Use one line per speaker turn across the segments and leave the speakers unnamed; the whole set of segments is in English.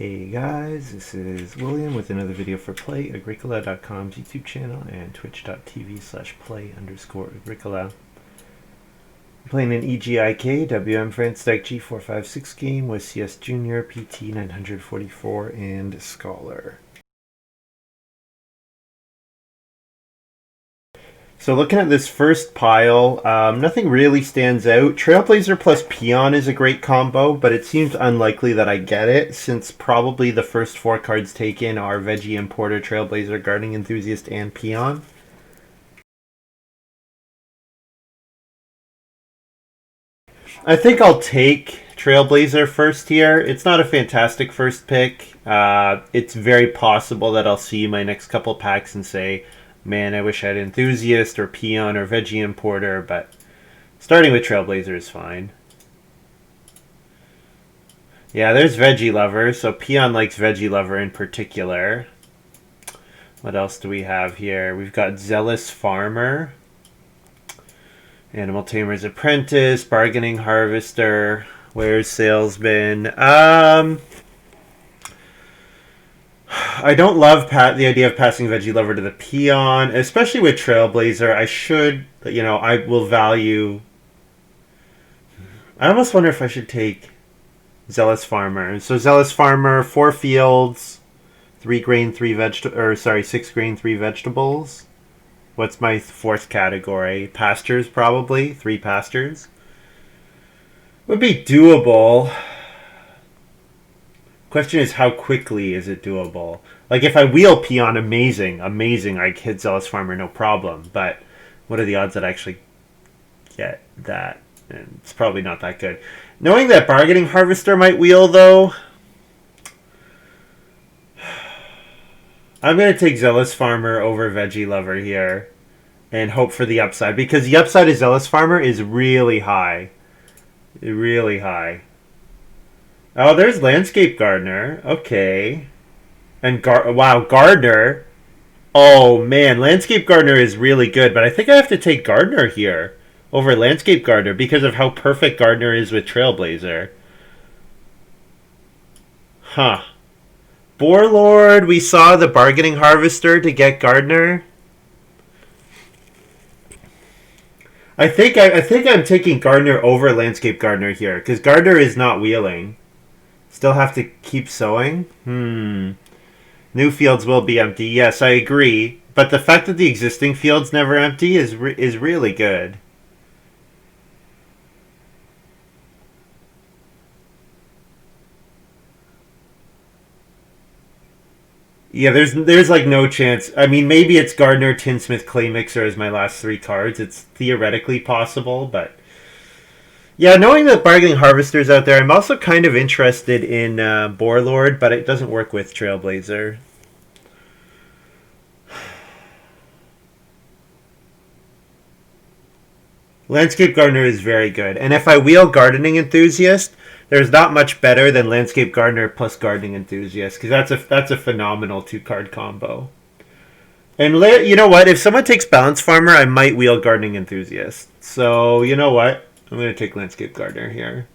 Hey guys, this is William with another video for Play-agricola.com's YouTube channel and twitch.tv/play_agricola. I'm playing an EGIK WM France Deck G456 game with CS Junior, PT 944, and Scholar. So looking at this first pile, nothing really stands out. Trailblazer plus Peon is a great combo, but it seems unlikely that I get it, since probably the first four cards taken are Veggie Importer, Trailblazer, Gardening Enthusiast, and Peon. I think I'll take Trailblazer first here. It's not a fantastic first pick. It's very possible that I'll see my next couple packs and say, man, I wish I had Enthusiast or Peon or Veggie Importer, but starting with Trailblazer is fine. Yeah, there's Veggie Lover, so Peon likes Veggie Lover in particular. What else do we have here? We've got Zealous Farmer, Animal Tamer's Apprentice, Bargaining Harvester, Wares Salesman. I don't love the idea of passing Veggie Lover to the Peon, especially with Trailblazer. I will value... I almost wonder if I should take Zealous Farmer. So Zealous Farmer, 4 fields, 6 grain, 3 vegetables. What's my fourth category? Pastures, probably. 3 pastures. Would be doable. Question is, how quickly is it doable? Like, if I wheel Peon, amazing. I hit Zealous Farmer, no problem. But what are the odds that I actually get that? And it's probably not that good. Knowing that Bargaining Harvester might wheel, though, I'm going to take Zealous Farmer over Veggie Lover here and hope for the upside. Because the upside of Zealous Farmer is really high. Really high. Oh, there's Landscape Gardener. Okay. And wow, Gardener. Oh, man. Landscape Gardener is really good. But I think I have to take Gardener here over Landscape Gardener because of how perfect Gardener is with Trailblazer. Huh. Boarlord, we saw the Bargaining Harvester to get Gardener. I think I'm taking Gardener over Landscape Gardener here because Gardener is not wheeling. Still have to keep sowing? New fields will be empty. Yes, I agree. But the fact that the existing fields never empty is really good. Yeah, there's like no chance. I mean, maybe it's Gardener, Tinsmith, Clay Mixer as my last 3 cards. It's theoretically possible, but... Yeah, knowing that Bargaining Harvester's out there, I'm also kind of interested in Boarlord, but it doesn't work with Trailblazer. Landscape Gardener is very good. And if I wheel Gardening Enthusiast, there's not much better than Landscape Gardener plus Gardening Enthusiast, because that's a phenomenal 2-card combo. And you know what? If someone takes Balance Farmer, I might wheel Gardening Enthusiast. So, you know what? I'm going to take Landscape Gardener here.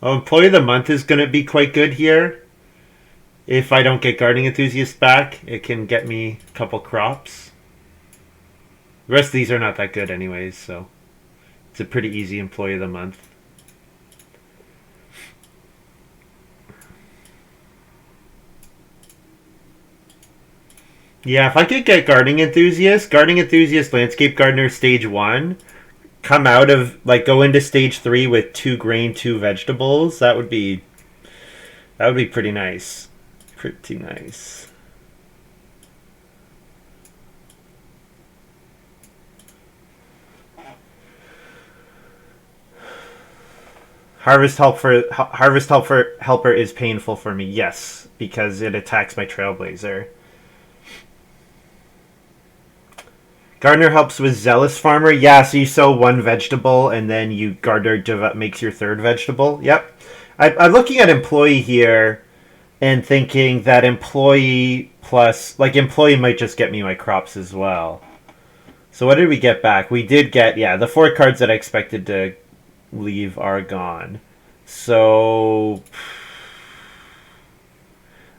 Oh, Employee of the Month is going to be quite good here. If I don't get Gardening Enthusiast back, it can get me a couple crops. The rest of these are not that good anyways, so it's a pretty easy Employee of the Month. Yeah, if I could get Gardening Enthusiast, Landscape Gardener stage 1, come out of, like, go into stage 3 with 2 grain, 2 vegetables, that would be pretty nice. Pretty nice. Harvest Helper is painful for me, yes, because it attacks my Trailblazer. Gardener helps with Zealous Farmer. Yeah, so you sow 1 vegetable and then Gardener makes your 3rd vegetable. Yep. I'm looking at Employee here and thinking that Employee plus... Like, Employee might just get me my crops as well. So what did we get back? We did get... Yeah, the 4 cards that I expected to leave are gone. So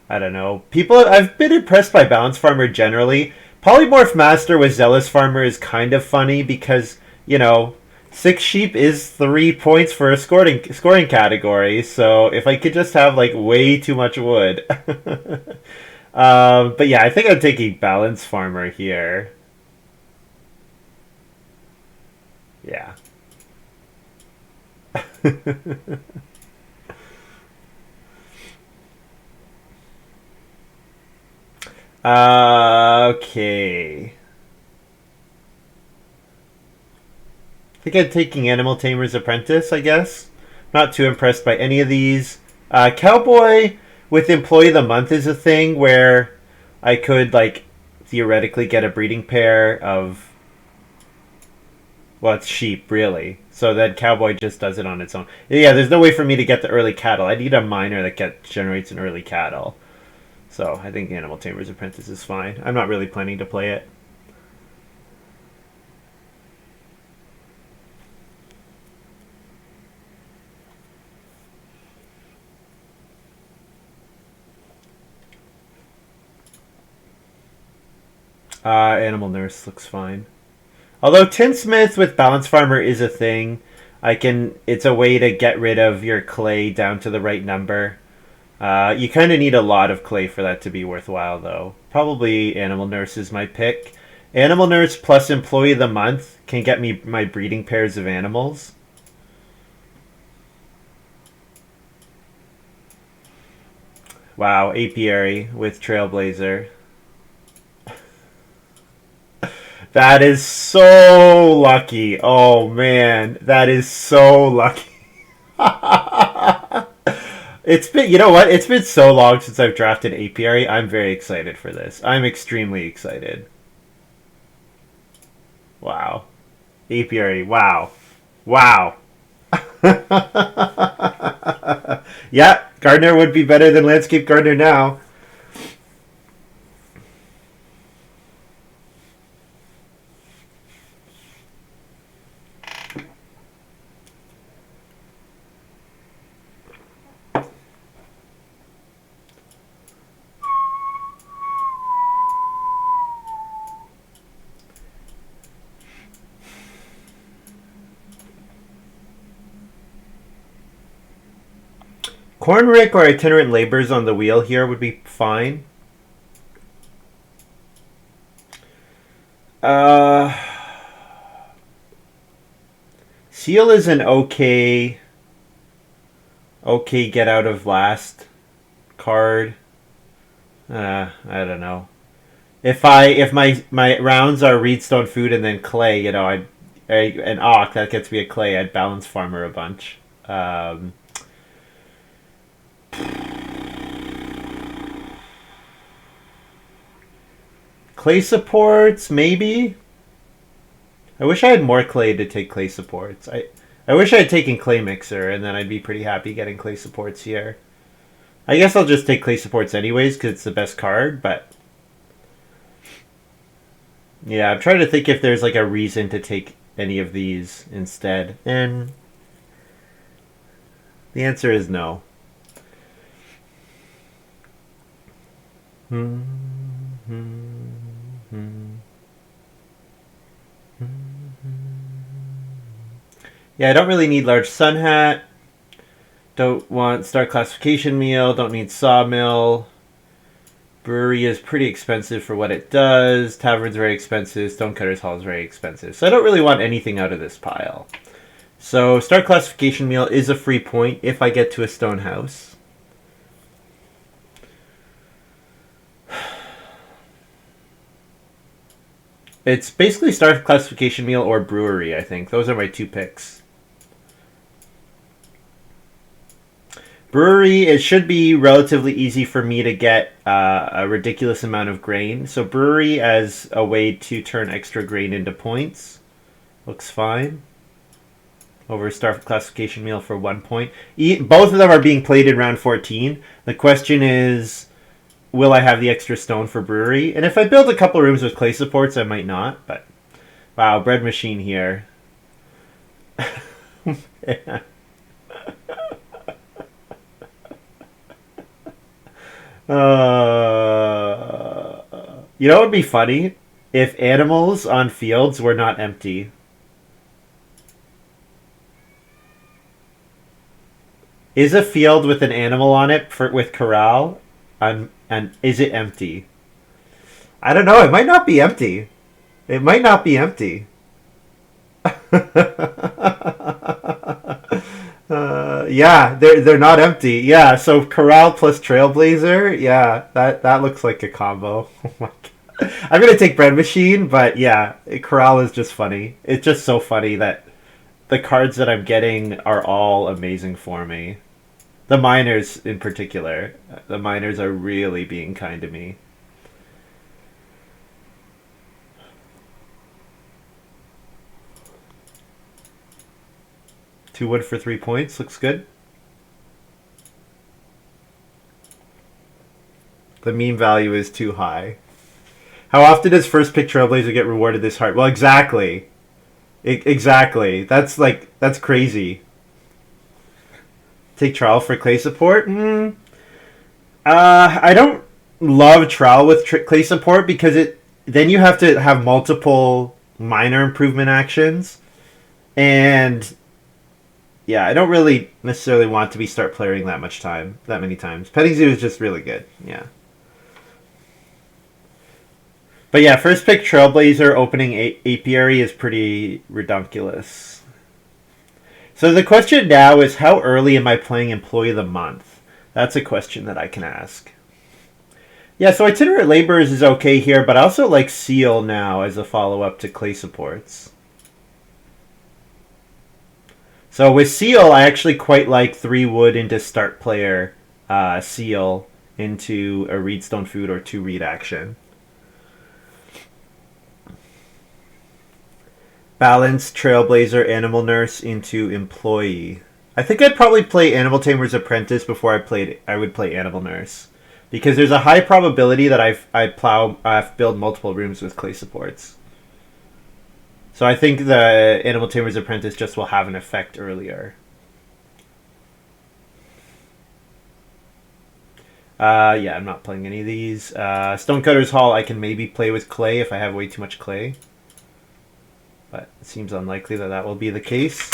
I don't know. I've been impressed by Balance Farmer generally. Polymorph Master with Zealous Farmer is kind of funny because, you know, 6 sheep is 3 points for a scoring category. So if I could just have like way too much wood. But yeah, I think I'm taking Balance Farmer here. Yeah. Okay. I think I'm taking Animal Tamer's Apprentice, I guess. Not too impressed by any of these. Cowboy with Employee of the Month is a thing where I could, like, theoretically get a breeding pair of, well, it's sheep, really. So then Cowboy just does it on its own. Yeah, there's no way for me to get the early cattle. I need a miner that generates an early cattle. So I think Animal Tamer's Apprentice is fine. I'm not really planning to play it. Animal Nurse looks fine. Although Tinsmith with Balance Farmer is a thing, it's a way to get rid of your clay down to the right number. You kind of need a lot of clay for that to be worthwhile, though. Probably Animal Nurse is my pick. Animal Nurse plus Employee of the Month can get me my breeding pairs of animals. Wow, Apiary with Trailblazer. That is so lucky. Oh man, that is so lucky. It's been, you know what? It's been so long since I've drafted Apiary. I'm very excited for this. I'm extremely excited. Wow. Apiary. Wow. Wow. Yeah, Gardener would be better than Landscape Gardener now. Cornrick or Itinerant Labors on the wheel here would be fine. Uh, Seal is an okay get out of last card. I don't know. If my rounds are Reedstone Food and then Clay, you know, an Auk that gets me a Clay. I'd Balance Farmer a bunch. Clay supports, maybe. I wish I had more clay to take clay supports. I wish I had taken clay mixer, and then I'd be pretty happy getting clay supports here. I guess I'll just take clay supports anyways because it's the best card. But yeah, I'm trying to think if there's like a reason to take any of these instead, and the answer is no. Yeah, I don't really need large sun hat. Don't want star classification meal. Don't need sawmill. Brewery is pretty expensive for what it does. Tavern's very expensive. Stonecutter's Hall is very expensive. So I don't really want anything out of this pile. So star classification meal is a free point if I get to a stone house. It's basically star classification meal or brewery, I think. Those are my two picks. Brewery, it should be relatively easy for me to get a ridiculous amount of grain. So brewery as a way to turn extra grain into points looks fine. Over star classification meal for 1 point. Both of them are being played in round 14. The question is, will I have the extra stone for brewery? And if I build a couple rooms with clay supports, I might not. But wow, bread machine here. Yeah. You know what would be funny? If animals on fields were not empty. Is a field with an animal on it with corral, and is it empty? I don't know. It might not be empty. It might not be empty. Yeah, they're not empty. Yeah, so corral plus trailblazer. Yeah, that looks like a combo. Oh my god. I'm gonna take bread machine, but yeah, corral is just funny. It's just so funny that the cards that I'm getting are all amazing for me. The miners in particular. The miners are really being kind to me. 2 wood for 3 points. Looks good. The meme value is too high. How often does first pick Trailblazer get rewarded this hard? Well, exactly. Exactly. That's crazy. Take Trowel for clay support? I don't love Trowel with clay support because then you have to have multiple minor improvement actions. And yeah, I don't really necessarily want to be start playing that many times. Petting Zoo is just really good. Yeah. But yeah, first pick Trailblazer opening Apiary is pretty redunculous. So the question now is, how early am I playing Employee of the Month? That's a question that I can ask. Yeah, so Itinerant Laborers is okay here, but I also like Seal now as a follow-up to Clay Supports. So with Seal, I actually quite like 3 wood into start player Seal into a Reedstone Food or 2 reed action. Balance Trailblazer Animal Nurse into Employee. I think I'd probably play Animal Tamer's Apprentice before I would play Animal Nurse, because there's a high probability that I build multiple rooms with clay supports. So I think the Animal Tamer's Apprentice just will have an effect earlier. Yeah, I'm not playing any of these. Stonecutter's Hall I can maybe play with clay if I have way too much clay, but it seems unlikely that will be the case.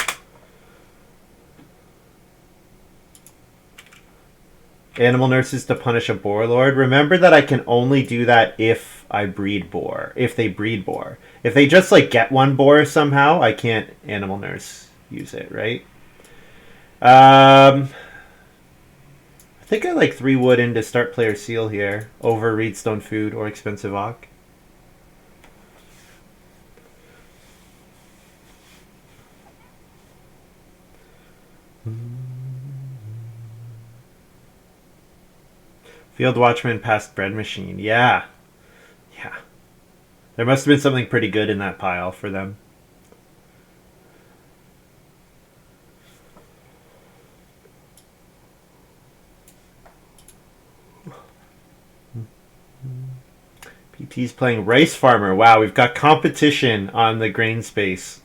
Animal Nurses to punish a Boar Lord. Remember that I can only do that if I breed Boar. If they breed Boar. If they just get one Boar somehow, I can't Animal Nurse use it, right? I think I like 3 wood into start player Seal here over Reedstone Food or Expensive Ock. Field Watchman past Bread Machine. Yeah. Yeah. There must have been something pretty good in that pile for them. PT's playing Rice Farmer. Wow, we've got competition on the grain space.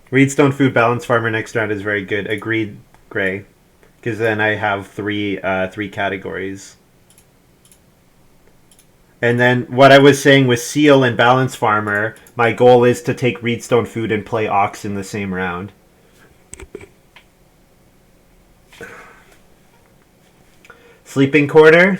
Reedstone Food Balance Farmer next round is very good. Agreed, Gray. Because then I have three categories. And then what I was saying with Seal and Balance Farmer, my goal is to take Reedstone Food and play Ox in the same round. Sleeping Quarter.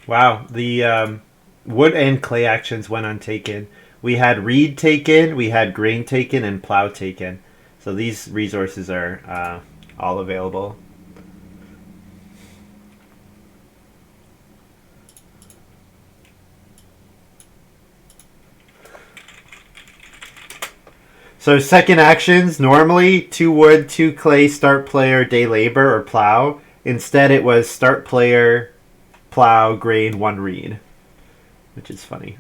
Wow, the wood and clay actions went untaken. We had reed taken, we had grain taken, and plow taken. So these resources are all available. So second actions, normally 2 wood, 2 clay, start player, day labor, or plow. Instead it was start player, plow, grain, 1 reed. Which is funny.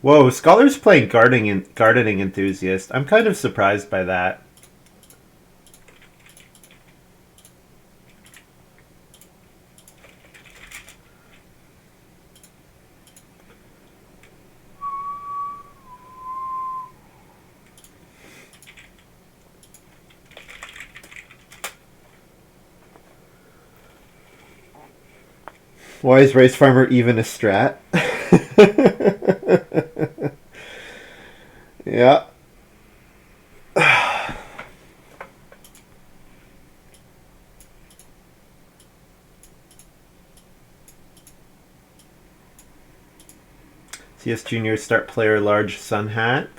Whoa, Scholar's playing gardening enthusiast. I'm kind of surprised by that. Why is Rice Farmer even a strat? Yeah. CS Junior start player large sun hat.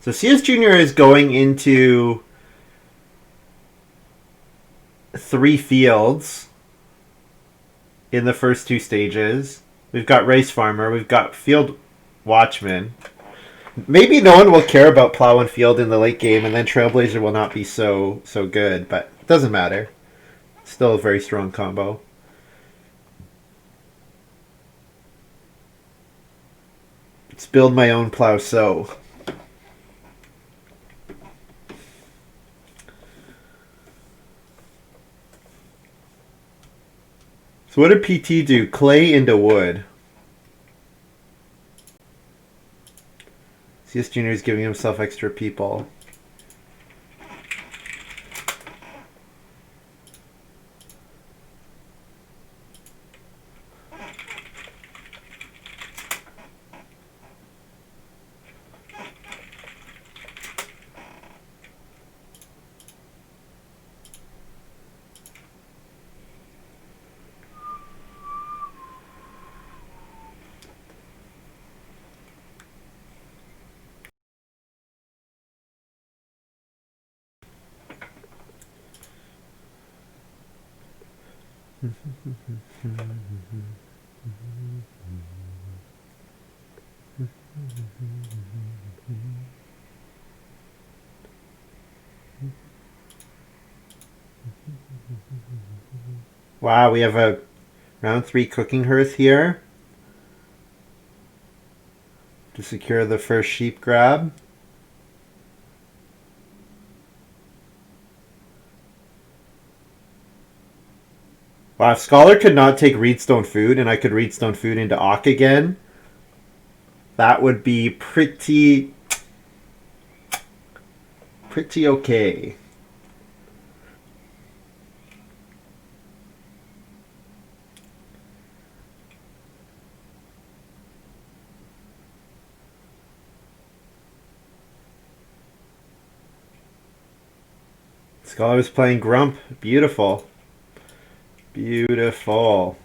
So CS Junior is going into 3 fields in the first 2 stages. We've got Rice Farmer, we've got Field Watchman. Maybe no one will care about Plow and Field in the late game, and then Trailblazer will not be so good, but it doesn't matter. Still a very strong combo. Let's build my own Plow Sow. So what did PT do? Clay into wood. CS Junior is giving himself extra people. Wow, we have a round 3 cooking hearth here to secure the first sheep grab. Wow, if Scholar could not take Reedstone Food and I could Reedstone Food into Auk again, that would be pretty okay. Scholar was playing Grump. Beautiful. Beautiful.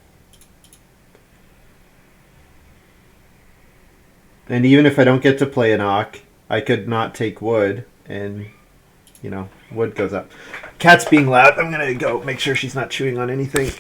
And even if I don't get to play an Auk, I could not take wood, and, you know, wood goes up. Cat's being loud. I'm going to go make sure she's not chewing on anything.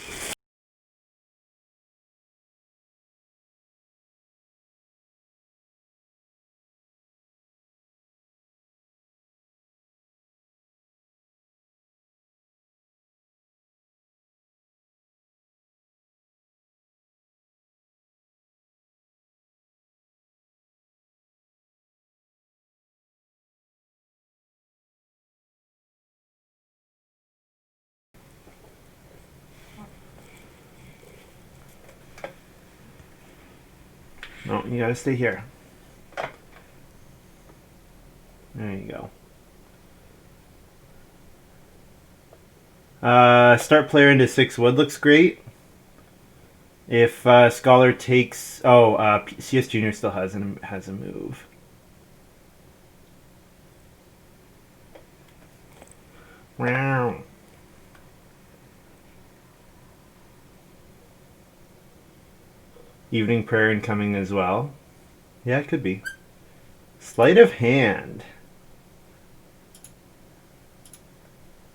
No, you gotta stay here. There you go. Start player into 6 wood looks great. If Scholar takes... Oh, CS Junior still has a move. Wow. Evening prayer incoming as well. Yeah, it could be. Sleight of hand.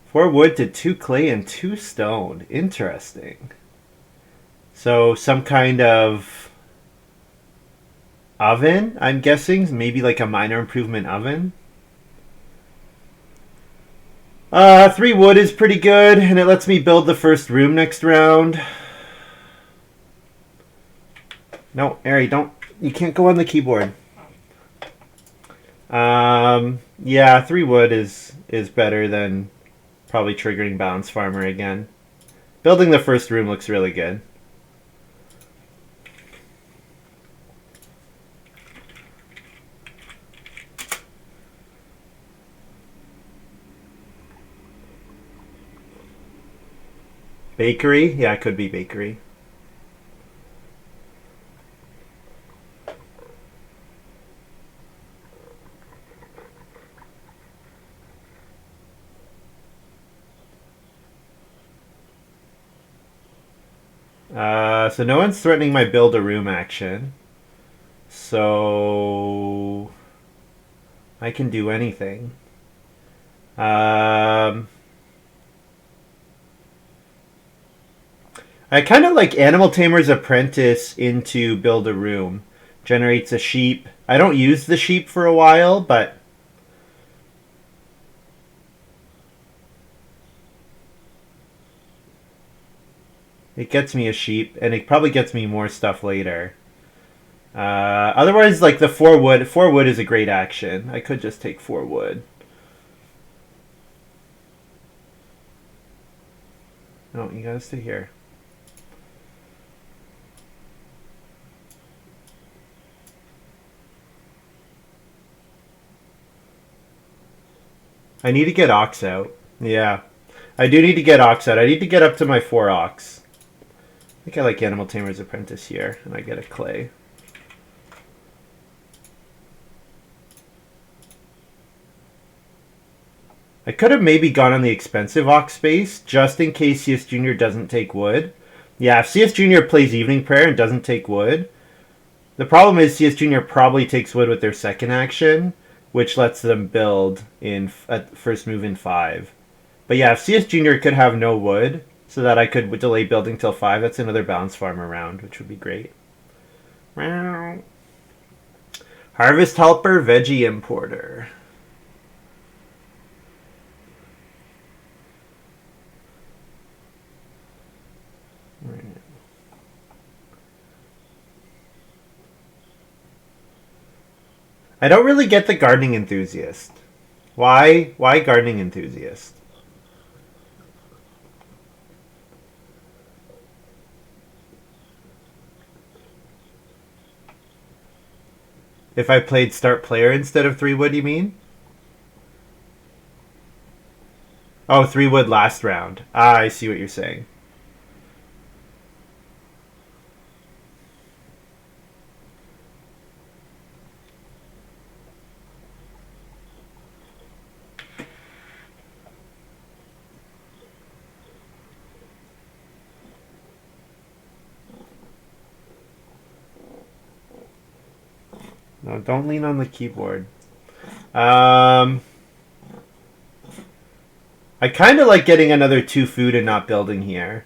4 wood to 2 clay and 2 stone. Interesting. So some kind of oven, I'm guessing. Maybe like a minor improvement oven. 3 wood is pretty good, and it lets me build the first room next round. No, Ari, don't. You can't go on the keyboard. Yeah, 3 wood is better than probably triggering Balance Farmer again. Building the first room looks really good. Bakery? Yeah, it could be bakery. So no one's threatening my build a room action. So I can do anything. I kind of like Animal Tamer's Apprentice into Build a Room. Generates a sheep. I don't use the sheep for a while, but it gets me a sheep, and it probably gets me more stuff later. Otherwise, like the 4 wood. 4 wood is a great action. I could just take 4 wood. No, you gotta stay here. I need to get ox out. Yeah. I do need to get ox out. I need to get up to my 4 ox. I think I like Animal Tamer's Apprentice here, and I get a clay. I could have maybe gone on the expensive ox space, just in case CS Jr. doesn't take wood. Yeah, if CS Jr. plays Evening Prayer and doesn't take wood, the problem is CS Jr. probably takes wood with their second action, which lets them build in at first move in 5. But yeah, if CS Jr. could have no wood, so that I could delay building till 5, that's another Balance Farmer round, which would be great. Harvest Helper, Veggie Importer. I don't really get the Gardening Enthusiast. Why? Why Gardening Enthusiast? If I played Start Player instead of 3 wood, you mean? Oh, 3 wood last round. Ah, I see what you're saying. No, don't lean on the keyboard. I kind of like getting another 2 food and not building here.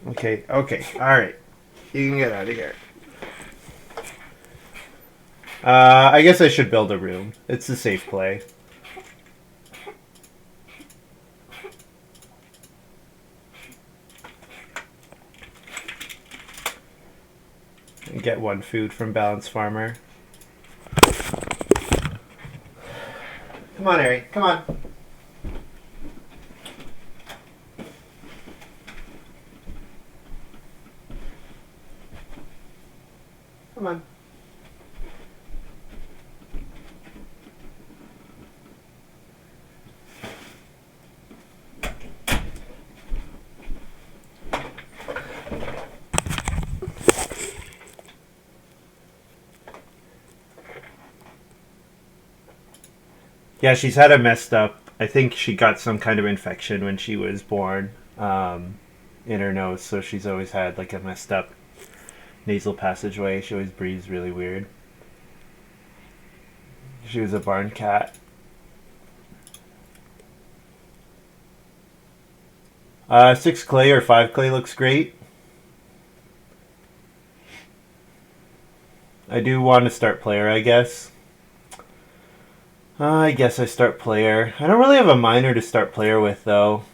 Okay, okay, alright. You can get out of here. I guess I should build a room. It's a safe play. And get 1 food from Balance Farmer. Come on, Ari. Come on. Come on. Yeah, she's had a messed up. I think she got some kind of infection when she was born in her nose, so she's always had like a messed up nasal passageway. She always breathes really weird. She was a barn cat. 6 clay or 5 clay looks great. I do want to start player, I guess. I guess I start player. I don't really have a miner to start player with, though.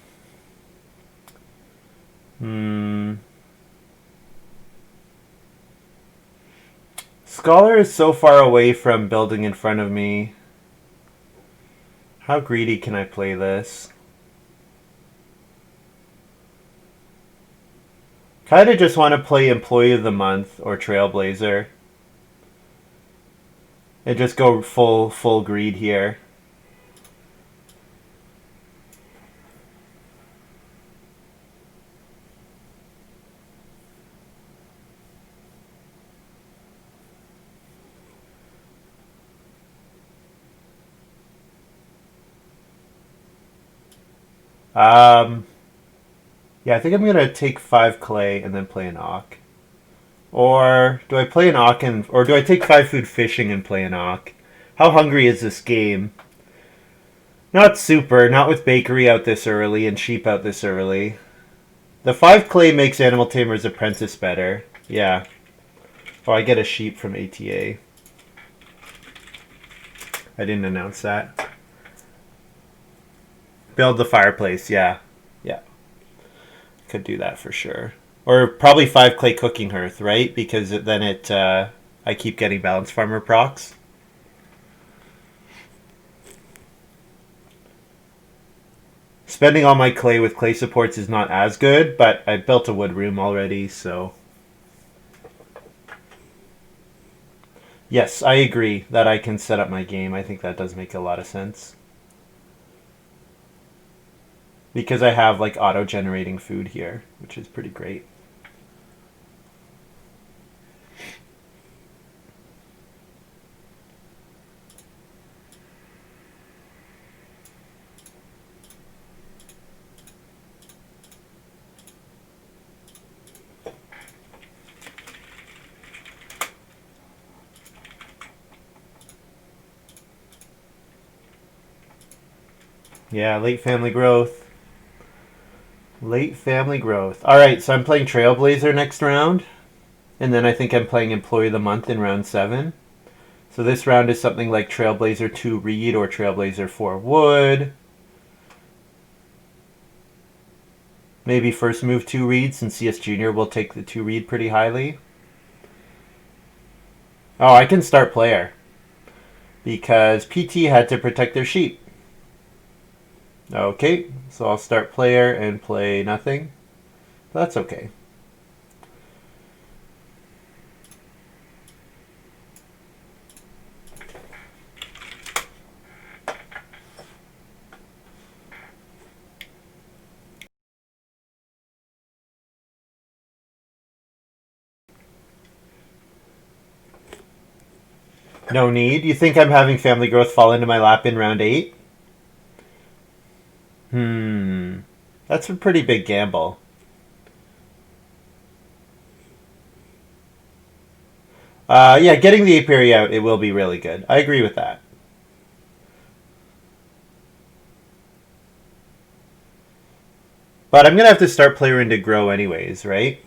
Scholar is so far away from building in front of me. How greedy can I play this? Kind of just want to play Employee of the Month or Trailblazer. And just go full greed here. Yeah, I think I'm gonna take 5 clay and then play an Auk. Or do I play an Auk or do I take 5 food fishing and play an Auk? How hungry is this game? Not super, not with bakery out this early and sheep out this early. The 5 clay makes Animal Tamer's Apprentice better. Yeah. Oh, I get a sheep from ATA. I didn't announce that. Build the fireplace, yeah. Yeah. Could do that for sure. Or probably 5 clay cooking hearth, right? Because then I keep getting balanced farmer procs. Spending all my clay with clay supports is not as good, but I built a wood room already, so. Yes, I agree that I can set up my game. I think that does make a lot of sense. Because I have like auto-generating food here, which is pretty great. Yeah, late family growth. Late family growth. Alright, so I'm playing Trailblazer next round. And then I think I'm playing Employee of the Month in round 7. So this round is something like Trailblazer 2 Reed or Trailblazer 4 Wood. Maybe first move 2 Reed since CS Junior will take the 2 Reed pretty highly. Oh, I can start player. Because PT had to protect their sheep. Okay, so I'll start player and play nothing. That's okay. No need. You think I'm having family growth fall into my lap in round 8? That's a pretty big gamble. Yeah, getting the apiary out, it will be really good. I agree with that. But I'm going to have to start player into grow anyways, right?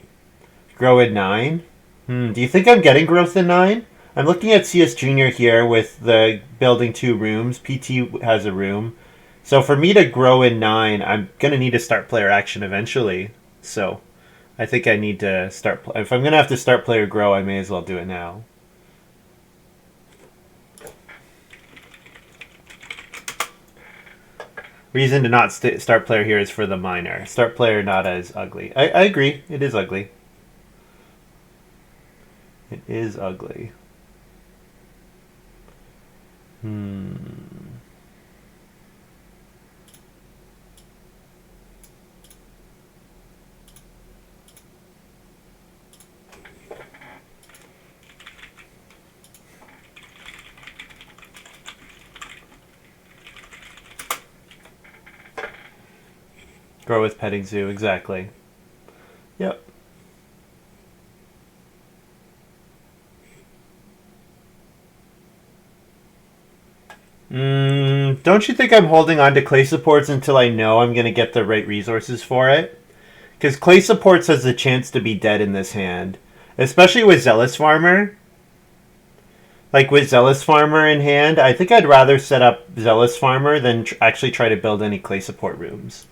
Grow in 9. Do you think I'm getting growth in 9? I'm looking at CS Junior here with the building 2 rooms. PT has a room. So for me to grow in 9, I'm going to need to start player action eventually. So I think I need to start. If I'm going to have to start player grow, I may as well do it now. Reason to not start player here is for the miner. Start player not as ugly. I agree. It is ugly. It is ugly. Grow with petting zoo, exactly. Yep. Don't you think I'm holding on to clay supports until I know I'm going to get the right resources for it? Because clay supports has the chance to be dead in this hand. Especially with Zealous Farmer. Like with Zealous Farmer in hand, I think I'd rather set up Zealous Farmer than actually try to build any clay support rooms.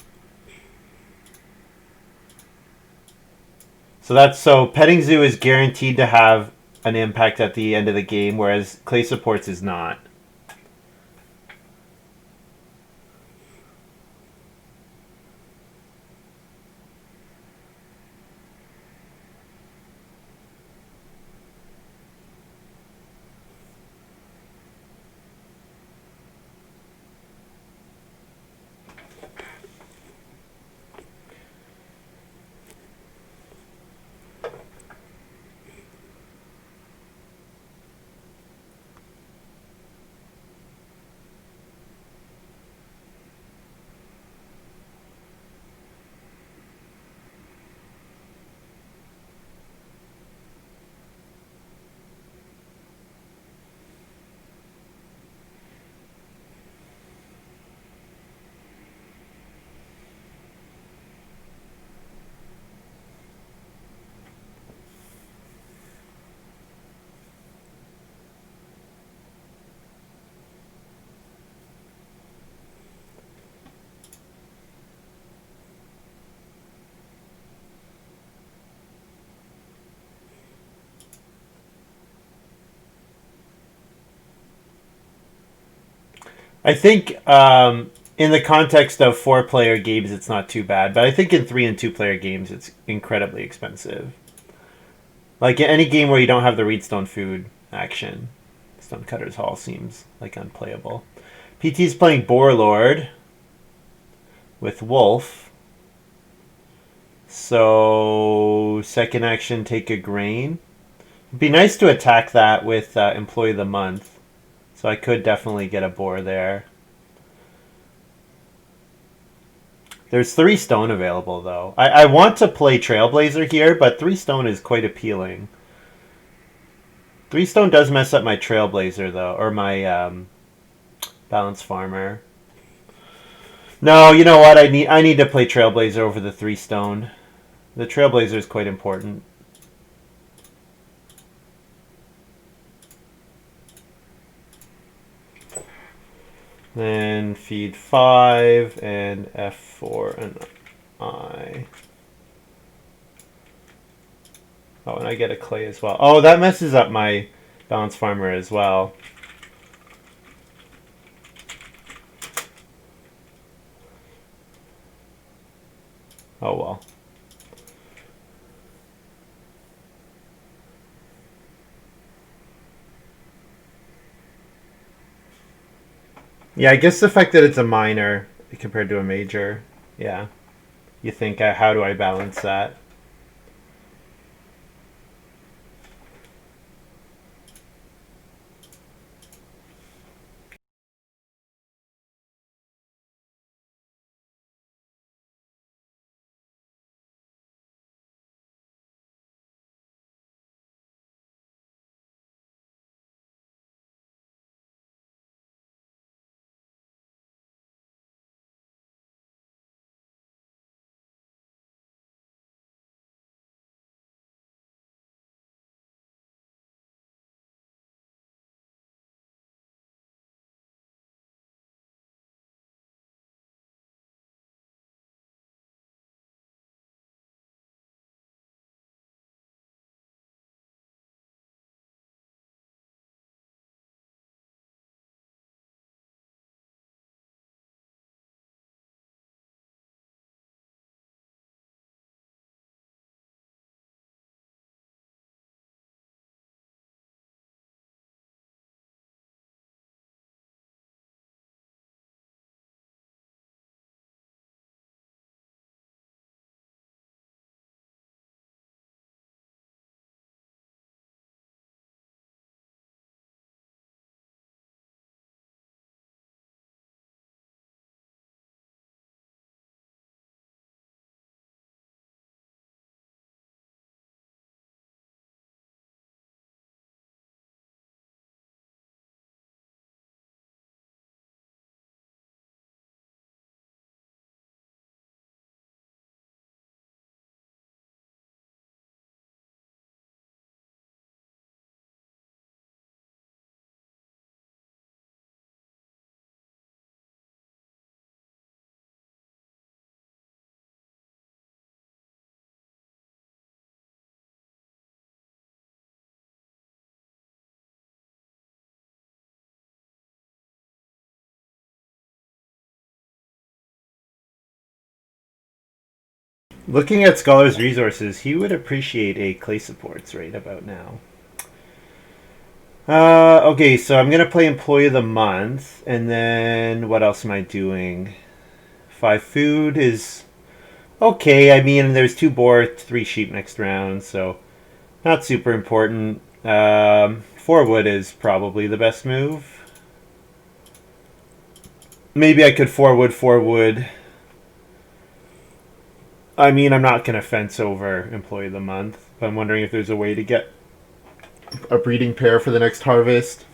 So Petting Zoo is guaranteed to have an impact at the end of the game, whereas clay supports is not. I think in the context of 4-player games, it's not too bad, but I think in 3 and 2-player games, it's incredibly expensive. Like any game where you don't have the Reedstone food action, Stonecutter's Hall seems like unplayable. PT's playing Boarlord with Wolf. So second action, take a grain. It'd be nice to attack that with Employee of the Month. So I could definitely get a boar there. There's 3 stone available though. I want to play Trailblazer here, but 3 stone is quite appealing. 3 stone does mess up my Trailblazer though, or my Balance Farmer. No, you know what? I need to play Trailblazer over the 3 stone. The Trailblazer is quite important. Then feed 5 and F4 and I. Oh, and I get a clay as well. Oh, that messes up my Balance Farmer as well. Oh well. Yeah, I guess the fact that it's a minor compared to a major, yeah. You think, how do I balance that? Looking at Scholar's resources, he would appreciate a clay supports right about now. Okay, so I'm gonna play Employee of the Month, and then what else am I doing? 5 food is okay. I mean, there's 2 boar, 3 sheep next round, so not super important. 4 wood is probably the best move. Maybe I could 4 wood, 4 wood. I mean, I'm not gonna fence over Employee of the Month, but I'm wondering if there's a way to get a breeding pair for the next harvest.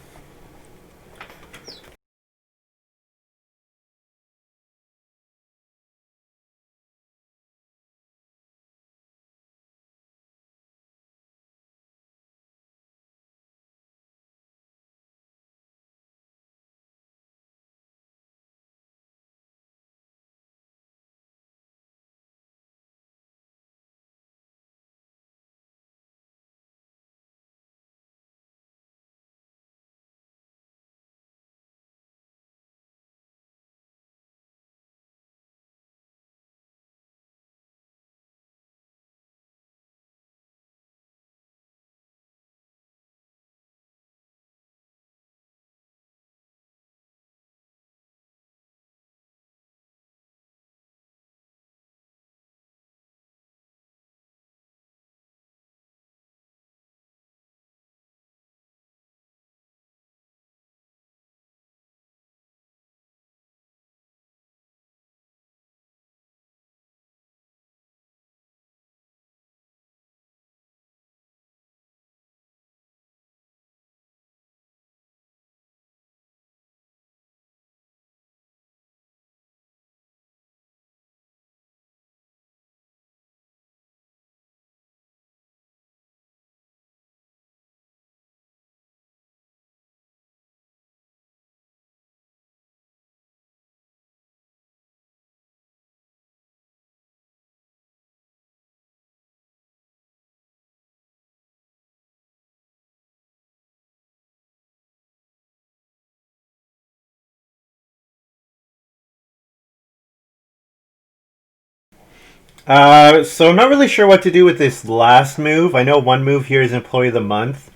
So I'm not really sure what to do with this last move. I know one move here is Employee of the Month.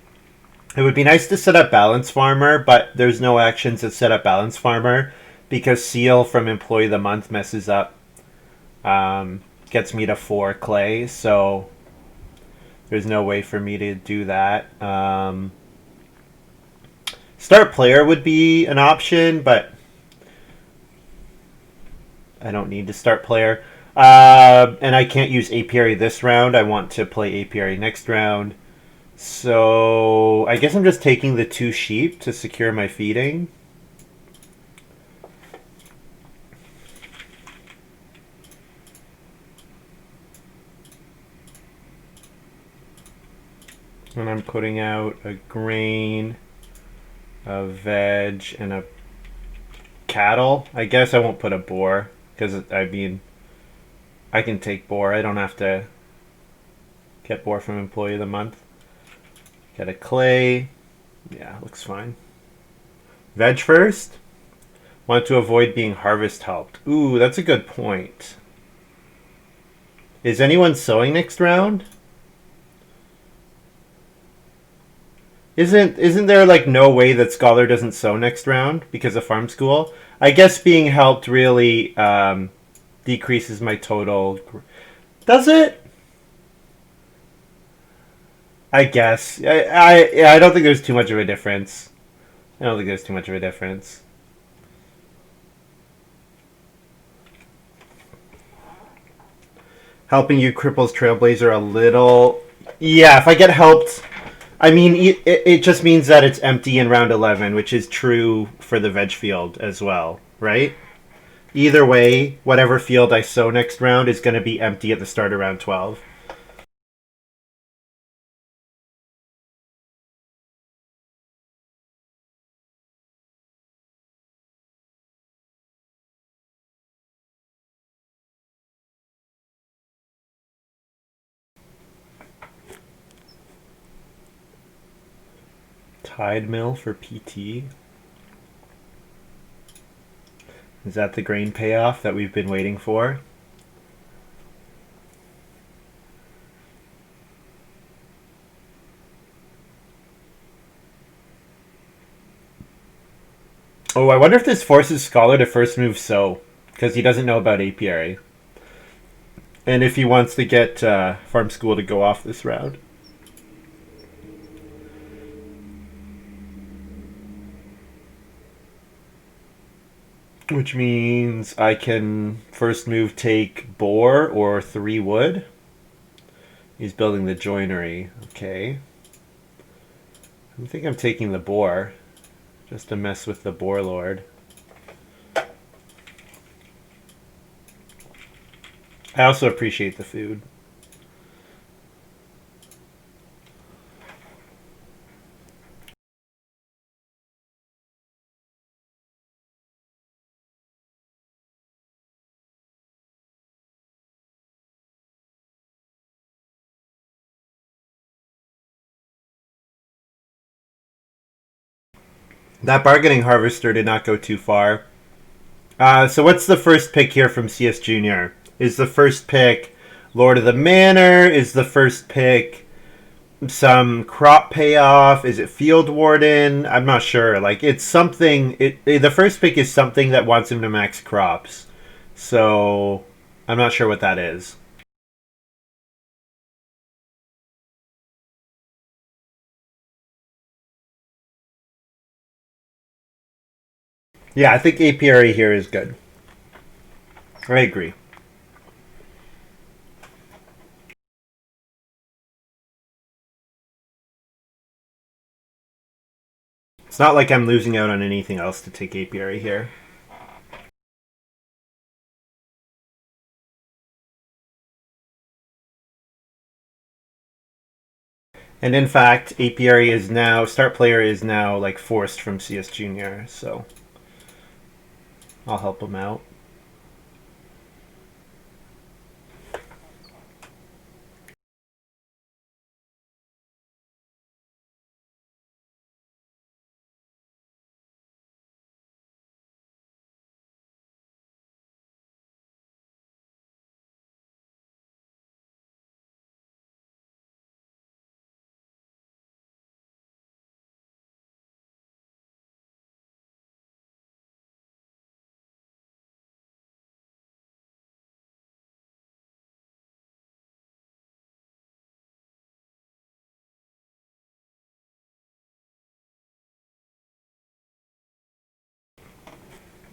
It would be nice to set up Balance Farmer, but there's no actions that set up Balance Farmer because Seal from Employee of the Month messes up, gets me to 4 clay, so there's no way for me to do that. Start Player would be an option, but I don't need to start Player. And I can't use Apiary this round. I want to play Apiary next round. So I guess I'm just taking the 2 sheep to secure my feeding. And I'm putting out a grain, a veg, and a cattle. I guess I won't put a boar because I mean I can take boar. I don't have to get boar from Employee of the Month. Get a clay. Yeah, looks fine. Veg first. Want to avoid being harvest helped. Ooh, that's a good point. Is anyone sowing next round? Isn't there like no way that Scholar doesn't sow next round because of farm school? I guess being helped really decreases my total. Does it? I guess. I don't think there's too much of a difference. I don't think there's too much of a difference. Helping you cripples Trailblazer a little. Yeah, if I get helped, I mean, it just means that it's empty in round 11, which is true for the veg field as well, right? Either way, whatever field I sow next round is going to be empty at the start of round 12. Tide mill for PT. Is that the grain payoff that we've been waiting for? Oh, I wonder if this forces Scholar to first move so, because he doesn't know about apiary. And if he wants to get Farm School to go off this round. Which means I can first move take boar or 3 wood. He's building the joinery. Okay. I think I'm taking the boar. Just to mess with the boar lord. I also appreciate the food. That bargaining harvester did not go too far. So what's the first pick here from CS Junior? Is the first pick Lord of the Manor? Is the first pick some crop payoff? Is it Field Warden? I'm not sure. Like it's something. The first pick is something that wants him to max crops. So I'm not sure what that is. Yeah, I think apiary here is good. I agree. It's not like I'm losing out on anything else to take apiary here. And in fact, apiary is now start player is now like forced from CS Junior, so I'll help him out.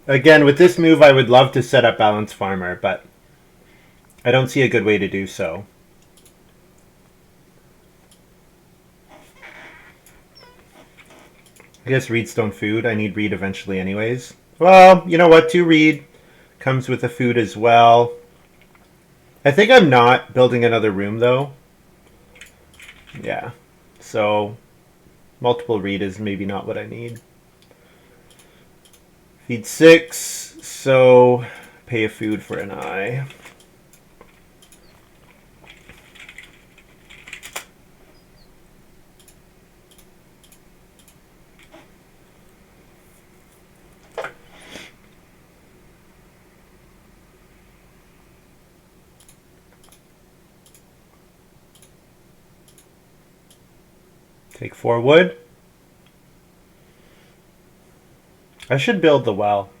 Again, with this move, I would love to set up Balance Farmer, but I don't see a good way to do so. I guess Reedstone food. I need Reed eventually, anyways. Well, you know what? 2 Reed comes with the food as well. I think I'm not building another room though. Yeah. So multiple Reed is maybe not what I need. Feed 6. So pay a food for an eye. Take 4 wood. I should build the well.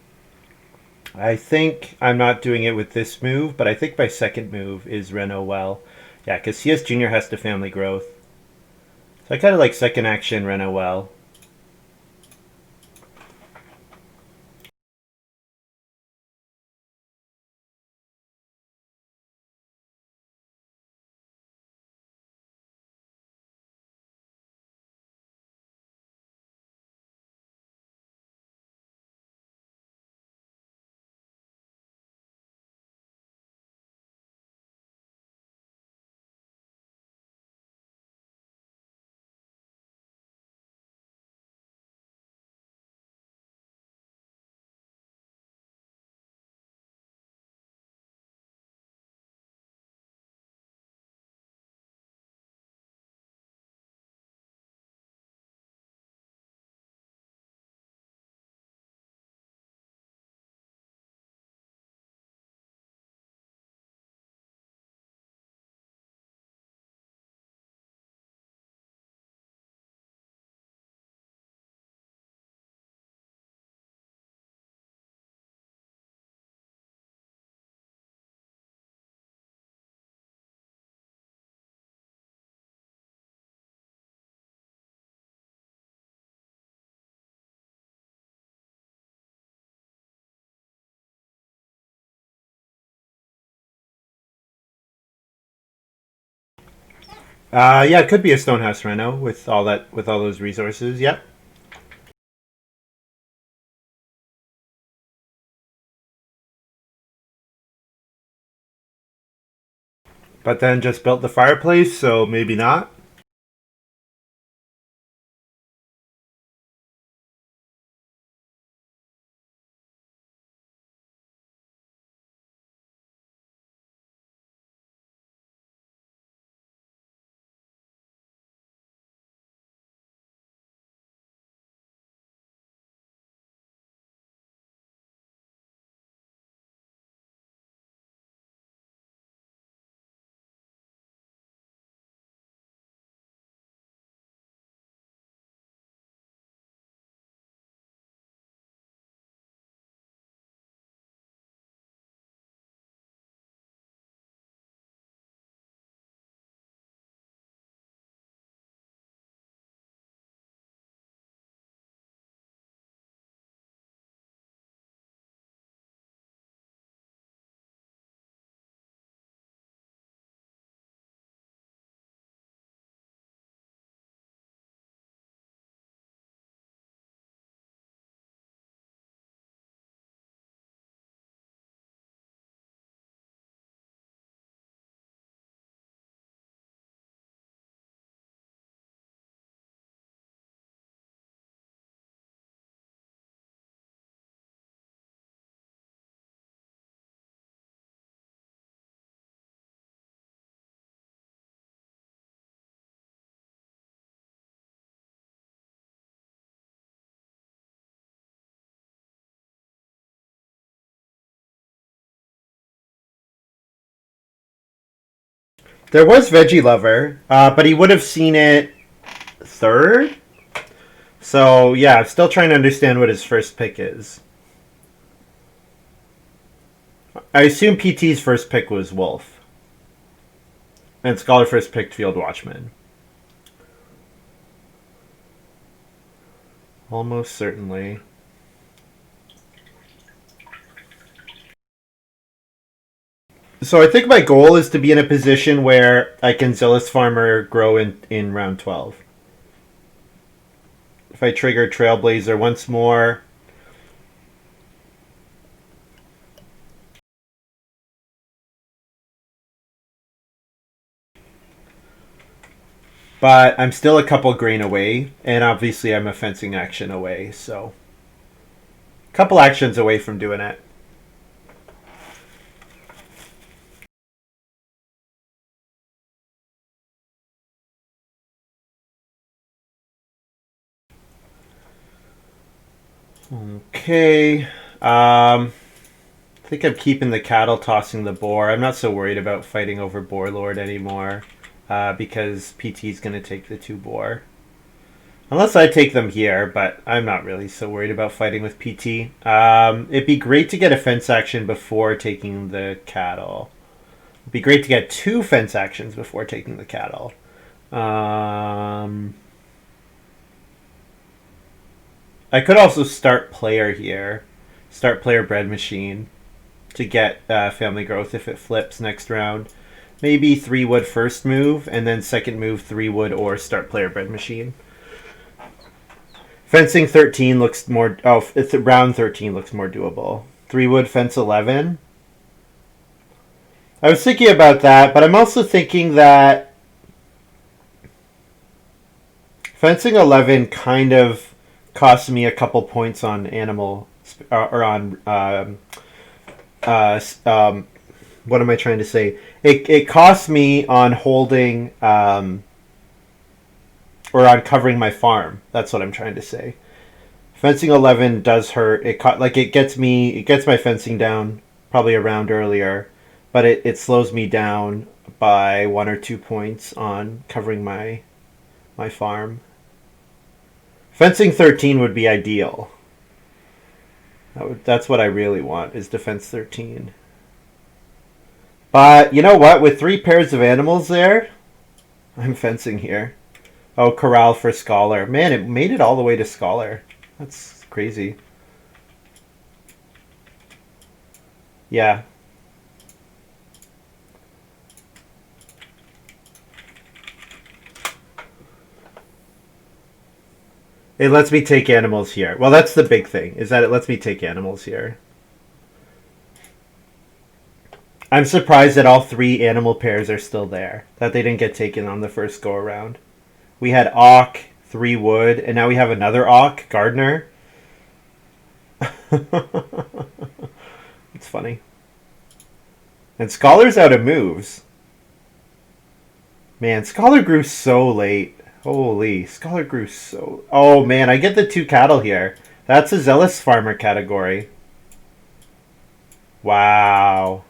I think I'm not doing it with this move, but I think my second move is Reno well. Yeah, because CS Junior has to family growth. So I kind of like second action Reno well. Yeah, it could be a Stonehouse Reno with all those resources. Yep. But then just built the fireplace, so maybe not. There was Veggie Lover, but he would have seen it third. So yeah, I'm still trying to understand what his first pick is. I assume PT's first pick was Wolf, and Scholar first picked Field Watchman. Almost certainly. So I think my goal is to be in a position where I can Zealous Farmer grow in round 12. If I trigger Trailblazer once more, but I'm still a couple grain away, and obviously I'm a fencing action away, so a couple actions away from doing it. Okay. I think I'm keeping the cattle, tossing the boar. I'm not so worried about fighting over Boar Lord anymore, because PT's going to take the two boar. Unless I take them here, but I'm not really so worried about fighting with PT. It'd be great to get a fence action before taking the cattle. It'd be great to get two fence actions before taking the cattle. I could also start player here. Start player bread machine to get family growth if it flips next round. Maybe 3 wood first move, and then second move 3 wood or start player bread machine. Fencing 13 looks more. Oh, it's round 13 looks more doable. 3 wood fence 11. I was thinking about that, but I'm also thinking that fencing 11 kind of cost me a couple points on animal or on uh, what am I trying to say? It costs me on holding or on covering my farm. That's what I'm trying to say. Fencing 11 does hurt. It gets my fencing down probably a round earlier, but it slows me down by 1 or 2 points on covering my farm. Fencing 13 would be ideal. That's what I really want is defense 13. But you know what? With 3 pairs of animals there, I'm fencing here. Oh, corral for scholar. Man, it made it all the way to scholar. That's crazy. Yeah. It lets me take animals here. Well, that's the big thing, is that it lets me take animals here. I'm surprised that all 3 animal pairs are still there. That they didn't get taken on the first go around. We had Auk, 3 wood, and now we have another Auk, Gardener. It's funny. And Scholar's out of moves. Man, Scholar grew so late. Holy, Scholar grew so... Oh man, I get the 2 cattle here. That's a Zealous Farmer category. Wow.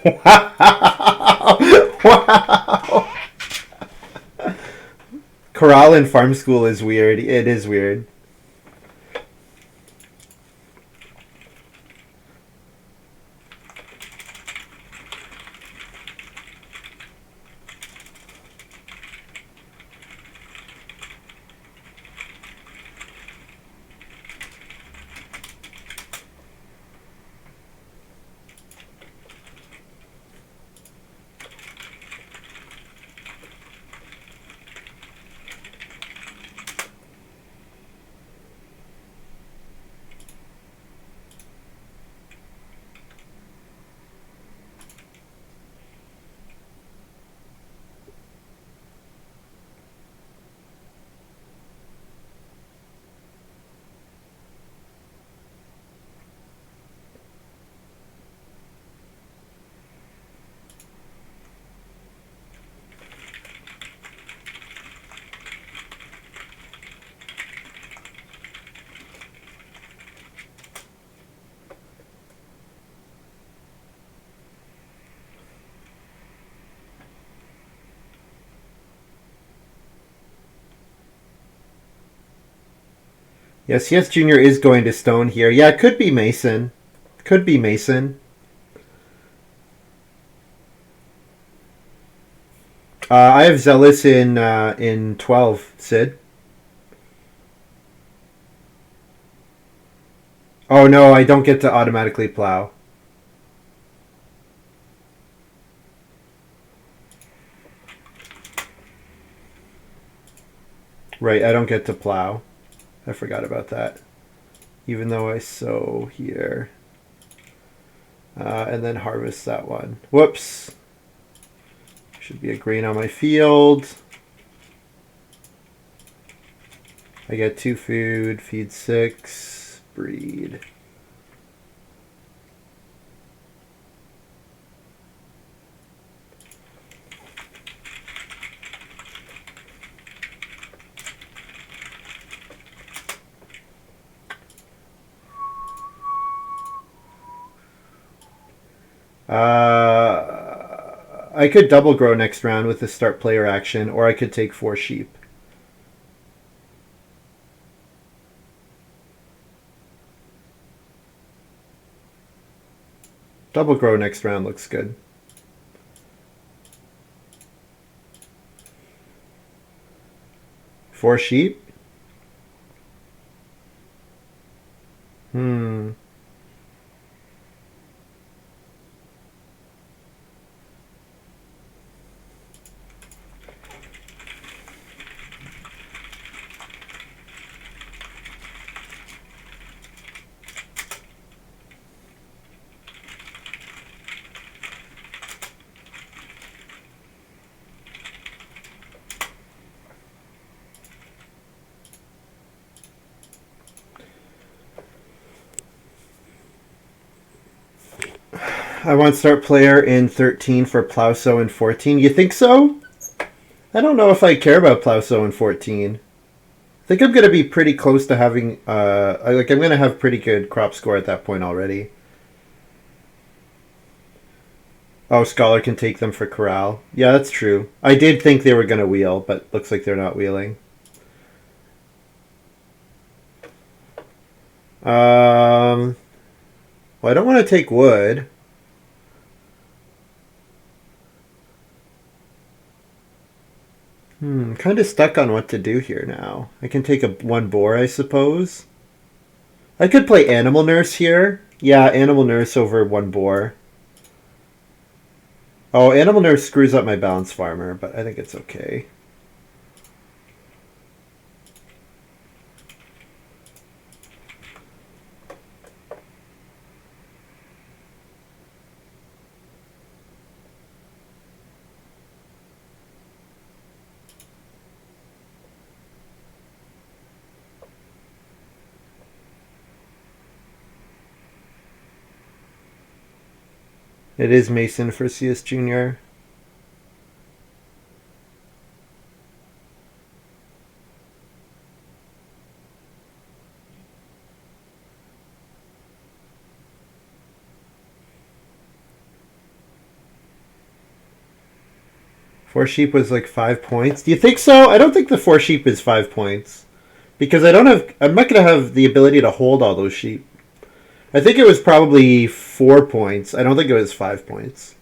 Wow. Wow. Corral in farm school is weird. It is weird. Yes, yes, Junior is going to Stone here. Yeah, it could be Mason. Could be Mason. I have Zealous in 12, Sid. Oh no, I don't get to automatically plow. Right, I don't get to plow. I forgot about that. Even though I sow here. And then harvest that one. Whoops. Should be a green on my field. I get 2 food, feed 6, breed. I could double grow next round with the start player action, or I could take 4 sheep. Double grow next round looks good. Four sheep? I want start player in 13 for Plowsow in 14. You think so? I don't know if I care about Plowsow in 14. I think I'm going to be pretty close to having... I'm going to have pretty good crop score at that point already. Oh, Scholar can take them for Corral. Yeah, that's true. I did think they were going to wheel, but looks like they're not wheeling. Well, I don't want to take wood. Kind of stuck on what to do here now. I can take 1 boar, I suppose. I could play Animal Nurse here. Yeah, Animal Nurse over 1 boar. Oh, Animal Nurse screws up my Balance Farmer, but I think it's okay. It is Mason for CS Junior. Four sheep was like 5 points. Do you think so? I don't think the four sheep is 5 points because I'm not gonna have the ability to hold all those sheep. I think it was probably 4 points. I don't think it was 5 points.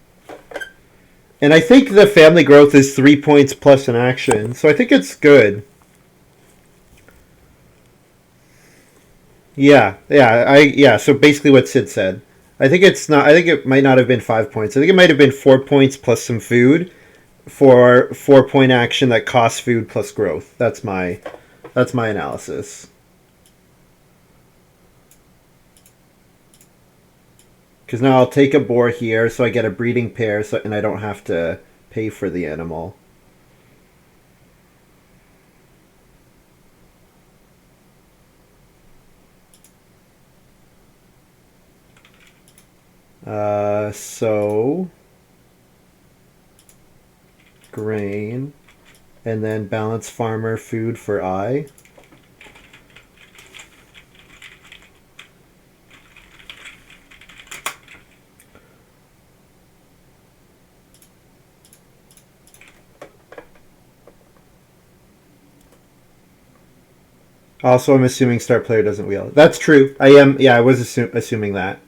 And I think the family growth is 3 points plus an action, so I think it's good. Yeah. So basically, what Sid said. I think it's not. I think it might not have been 5 points. I think it might have been 4 points plus some food for 4 point action that costs food plus growth. That's my analysis. Because now I'll take a boar here, so I get a breeding pair, and I don't have to pay for the animal. So grain, and then balance farmer food for I. Also, I'm assuming start player doesn't wheel. That's true. I am. Yeah, I was assuming that.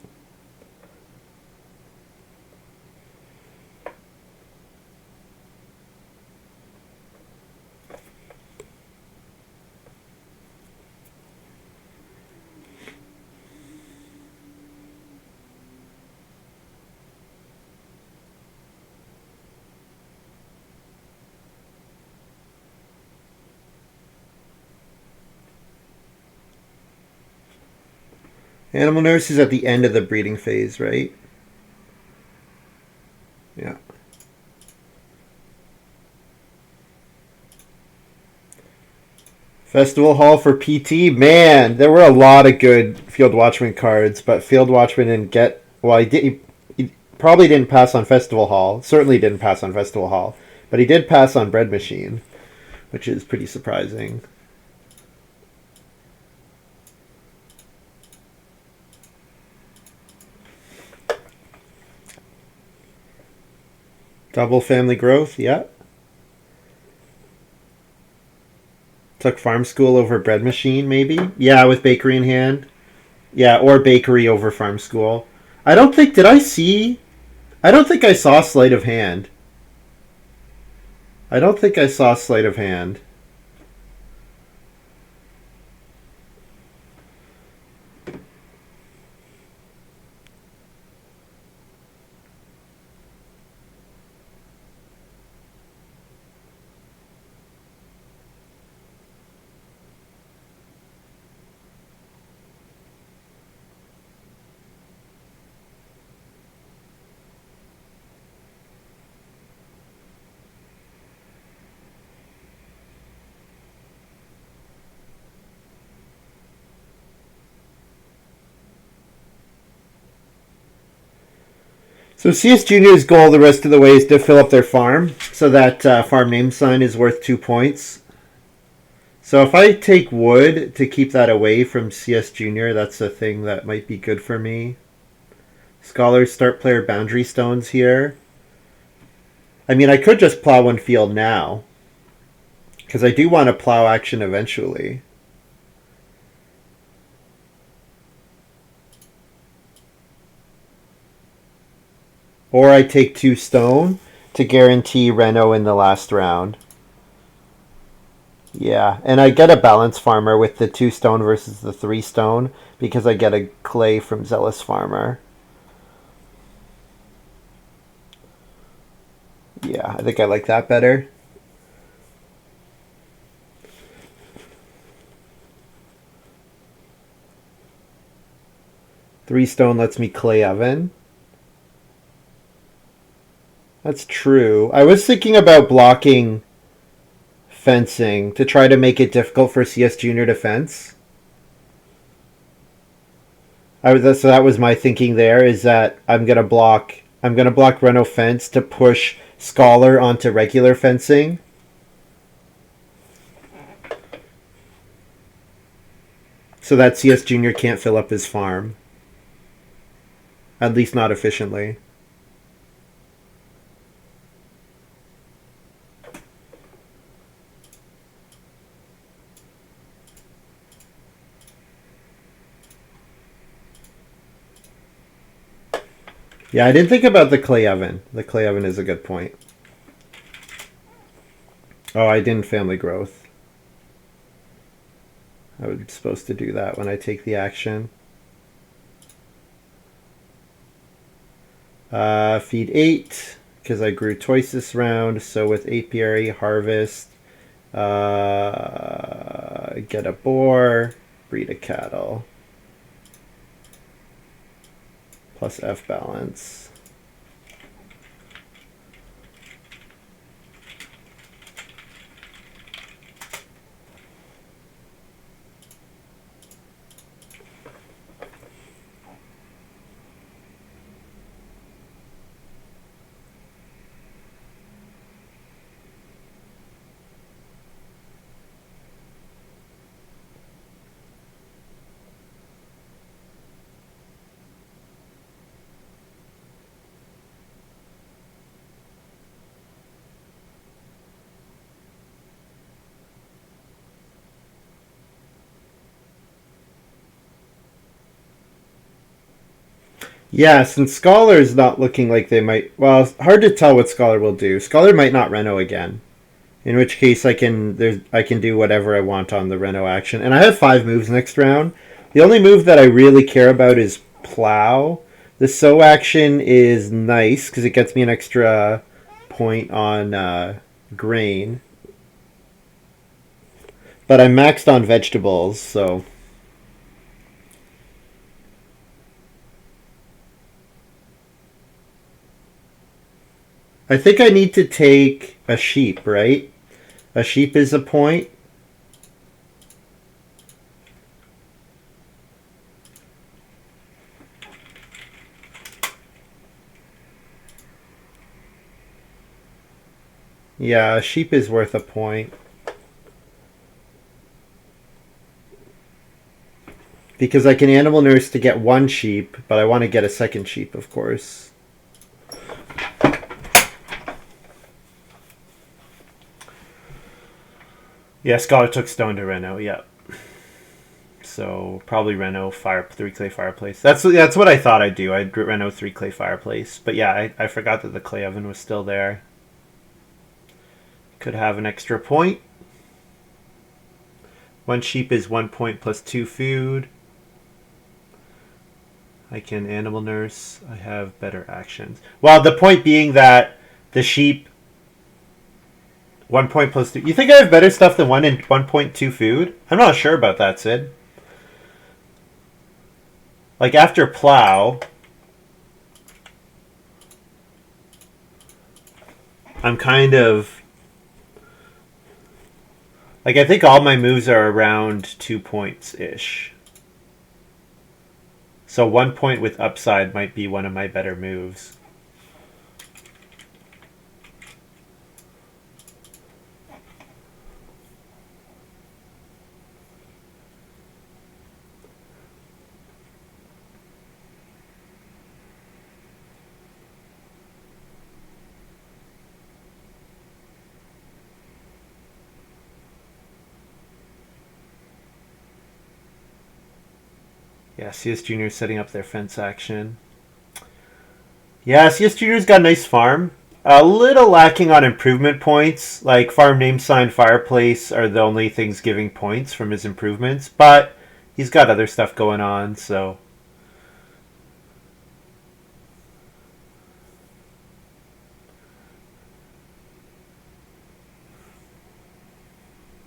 Animal nurse is at the end of the breeding phase, right? Yeah. Festival Hall for PT. Man, there were a lot of good Field Watchman cards, but Field Watchman didn't get. Well, he probably didn't pass on Festival Hall. Certainly didn't pass on Festival Hall. But he did pass on Bread Machine, which is pretty surprising. Double family growth, yeah. Took farm school over bread machine, maybe? Yeah, with bakery in hand. Yeah, or bakery over farm school. I don't think, did I see? I don't think I saw sleight of hand. I don't think I saw sleight of hand. So CS Junior's goal the rest of the way is to fill up their farm, so that farm name sign is worth 2 points. So if I take wood to keep that away from CS Junior, that's a thing that might be good for me. Scholars start player boundary stones here. I mean, I could just plow one field now, because I do want to plow action eventually. Or I take 2 stone to guarantee Reno in the last round. Yeah, and I get a balance farmer with the 2 stone versus the 3 stone because I get a clay from Zealous Farmer. Yeah, I think I like that better. Three stone lets me clay oven. That's true. I was thinking about blocking fencing to try to make it difficult for CS Junior to fence. So that was my thinking there, is that I'm going to block I'm going to block Reno Fence to push Scholar onto regular fencing. So that CS Junior can't fill up his farm. At least not efficiently. Yeah, I didn't think about the clay oven. The clay oven is a good point. Oh, I didn't family growth. I was supposed to do that when I take the action. Feed 8, because I grew twice this round. So with apiary, harvest, get a boar, breed a cattle. Plus F balance. Yeah, since Scholar is not looking like they might. Well, it's hard to tell what Scholar will do. Scholar might not Reno again. In which case, I can do whatever I want on the Reno action, and I have 5 moves next round. The only move that I really care about is Plow. The Sow action is nice because it gets me an extra point on grain, but I'm maxed on vegetables, so I think I need to take a sheep, right? A sheep is a point. Yeah, a sheep is worth a point. Because I can animal nurse to get 1 sheep, but I want to get a second sheep, of course. Yeah, Scholar took stone to Reno, yeah. So probably Reno 3 clay fireplace. That's what I thought I'd do. I'd Reno 3 clay fireplace. But yeah, I forgot that the clay oven was still there. Could have an extra point. 1 sheep is 1 point plus 2 food. I can animal nurse. I have better actions. Well, the point being that the sheep 1 point plus 2. You think I have better stuff than 1.2 food? I'm not sure about that, Sid. Like after plow, I'm kind of like I think all my moves are around 2 points ish. So 1 point with upside might be one of my better moves. Yeah, CS Junior setting up their fence action. Yeah, CS Junior's got a nice farm. A little lacking on improvement points. Like farm name sign, fireplace are the only things giving points from his improvements. But he's got other stuff going on, so.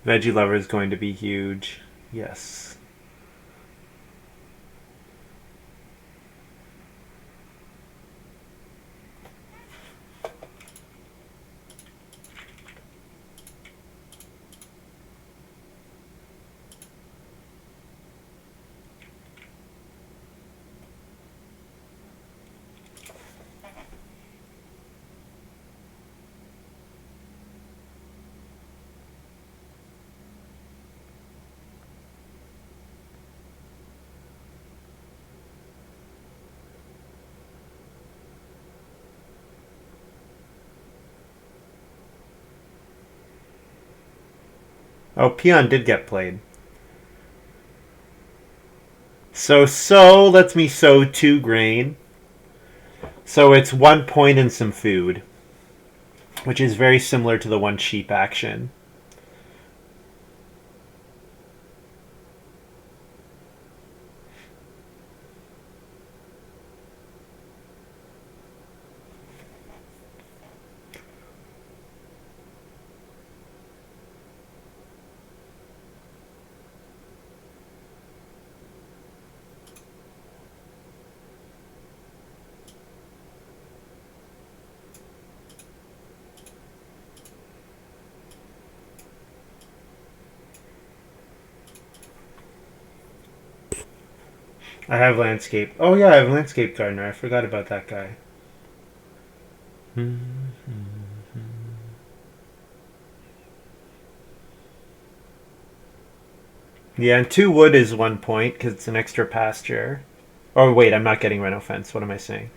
Veggie Lover is going to be huge. Yes. Oh, peon did get played. So lets me sow 2 grain. So it's 1 point and some food, which is very similar to the 1 sheep action. I have landscape. Oh yeah, I have landscape gardener. I forgot about that guy. Yeah, and 2 wood is 1 point because it's an extra pasture. Oh wait, I'm not getting reno fence. What am I saying?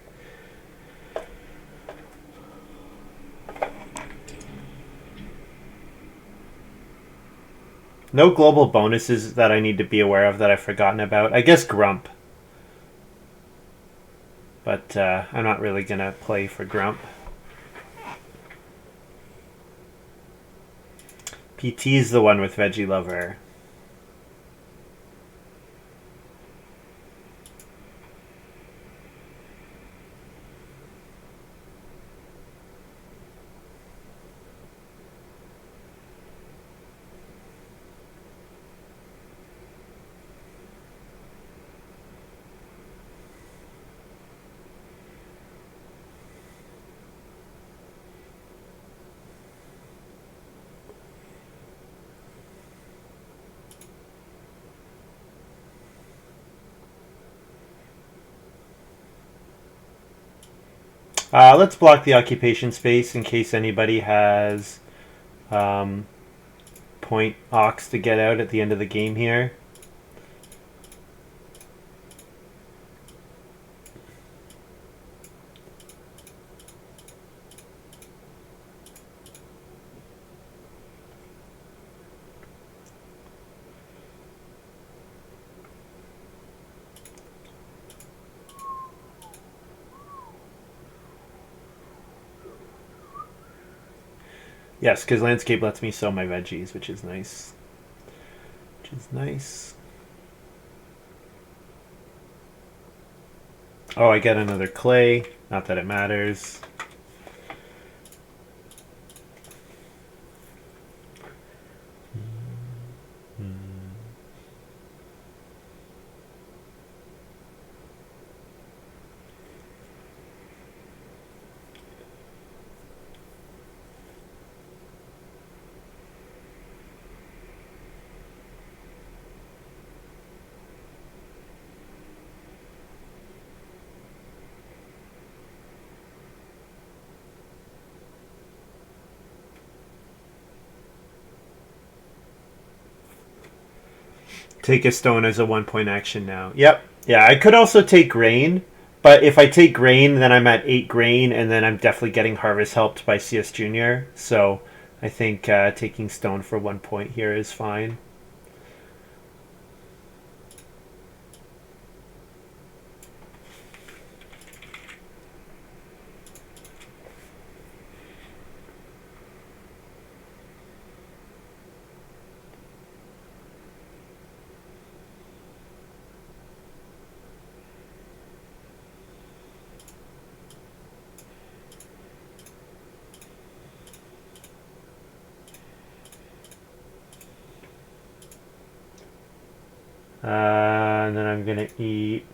No global bonuses that I need to be aware of that I've forgotten about. I guess Grump. But I'm not really going to play for Grump. PT is the one with Veggie Lover. Let's block the occupation space in case anybody has point ox to get out at the end of the game here. Yes, because landscape lets me sow my veggies, which is nice. Which is nice. Oh, I get another clay. Not that it matters. Take a stone as a 1 point action now. Yep. Yeah, I could also take grain, but if I take grain, then I'm at 8 grain, and then I'm definitely getting harvest helped by CS Junior. So I think taking stone for 1 point here is fine. And then I'm going to eat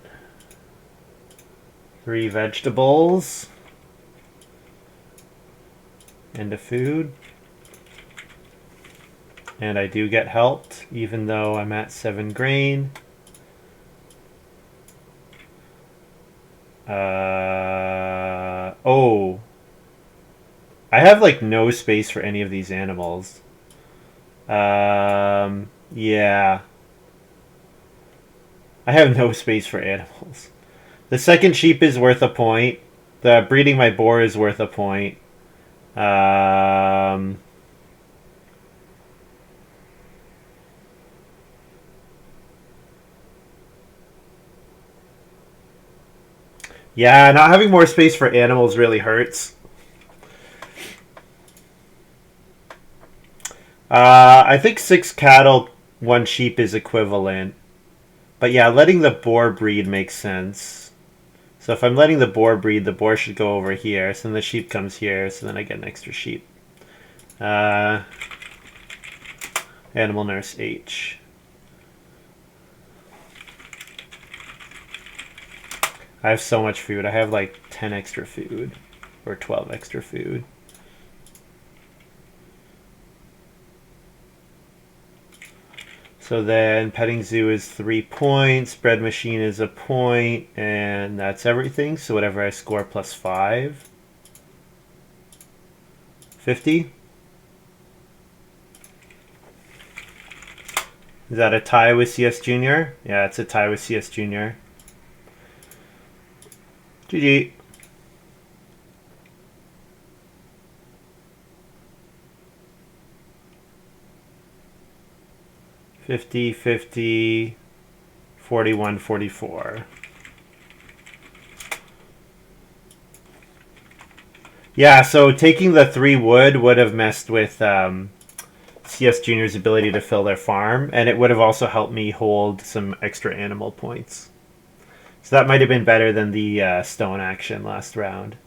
3 vegetables and a food. And I do get helped, even though I'm at 7 grain. Oh. I have, like, no space for any of these animals. Yeah. I have no space for animals. The second sheep is worth a point. The breeding my boar is worth a point. Yeah, not having more space for animals really hurts. I think 6 cattle, 1 sheep is equivalent. But yeah, letting the boar breed makes sense. So if I'm letting the boar breed, the boar should go over here. So then the sheep comes here, so then I get an extra sheep. Animal nurse H. I have so much food. I have like 10 extra food. Or 12 extra food. So then petting zoo is 3 points, bread machine is a point, and that's everything. So whatever I score plus 5. 50. Is that a tie with CS Junior? Yeah, it's a tie with CS Junior. GG. $50, $50, $41, $44. Yeah, so taking the 3 would have messed with CS Junior's ability to fill their farm, and it would have also helped me hold some extra animal points. So that might have been better than the stone action last round.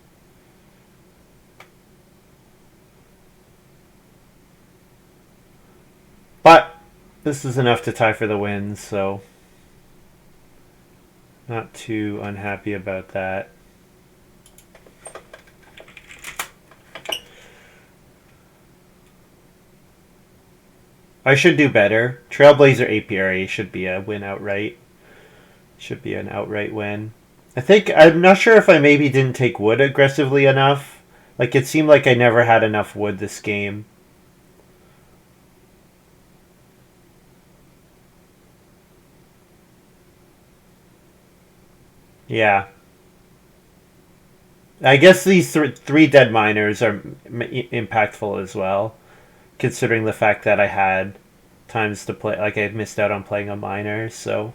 But this is enough to tie for the win, so not too unhappy about that. I should do better. Trailblazer APRA should be a win outright. Should be an outright win. I'm not sure if I maybe didn't take wood aggressively enough. Like, it seemed like I never had enough wood this game. Yeah. I guess these 3 dead miners are impactful as well, considering the fact that I had times to play, like I had missed out on playing a miner, so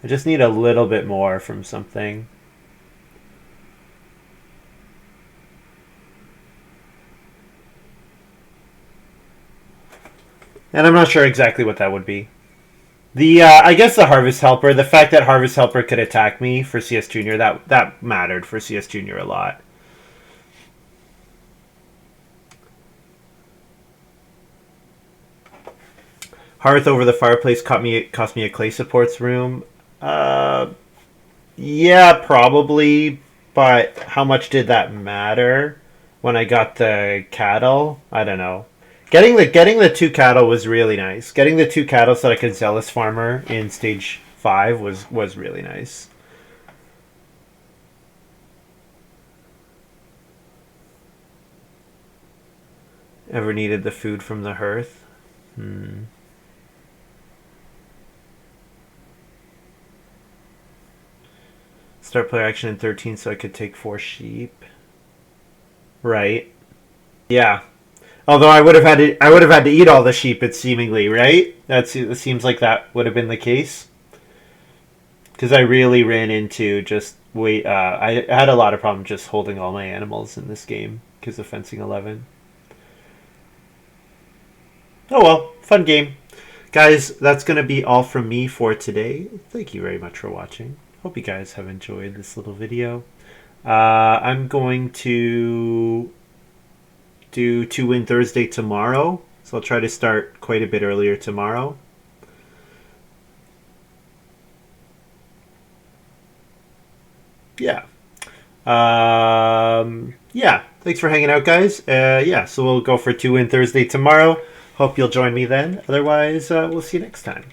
I just need a little bit more from something. And I'm not sure exactly what that would be. I guess the Harvest Helper, the fact that Harvest Helper could attack me for CS Junior, that mattered for CS Junior a lot. Hearth over the fireplace cost me a clay supports room. Yeah, probably, but how much did that matter when I got the cattle? I don't know. Getting the 2 cattle was really nice. Getting the 2 cattle so that I could zealous farmer in stage 5 was really nice. Ever needed the food from the hearth? Start player action in 13 so I could take 4 sheep. Right. Yeah. Although I would have had to eat all the sheep. It's seemingly right. It seems like that would have been the case. Because I really ran into just wait. I had a lot of problems just holding all my animals in this game because of fencing 11. Oh well, fun game, guys. That's gonna be all from me for today. Thank you very much for watching. Hope you guys have enjoyed this little video. I'm going to do 2 Win Thursday tomorrow, so I'll try to start quite a bit earlier tomorrow. Yeah. Yeah. Thanks for hanging out, guys. Yeah, so we'll go for 2 Win Thursday tomorrow. Hope you'll join me then. Otherwise, we'll see you next time.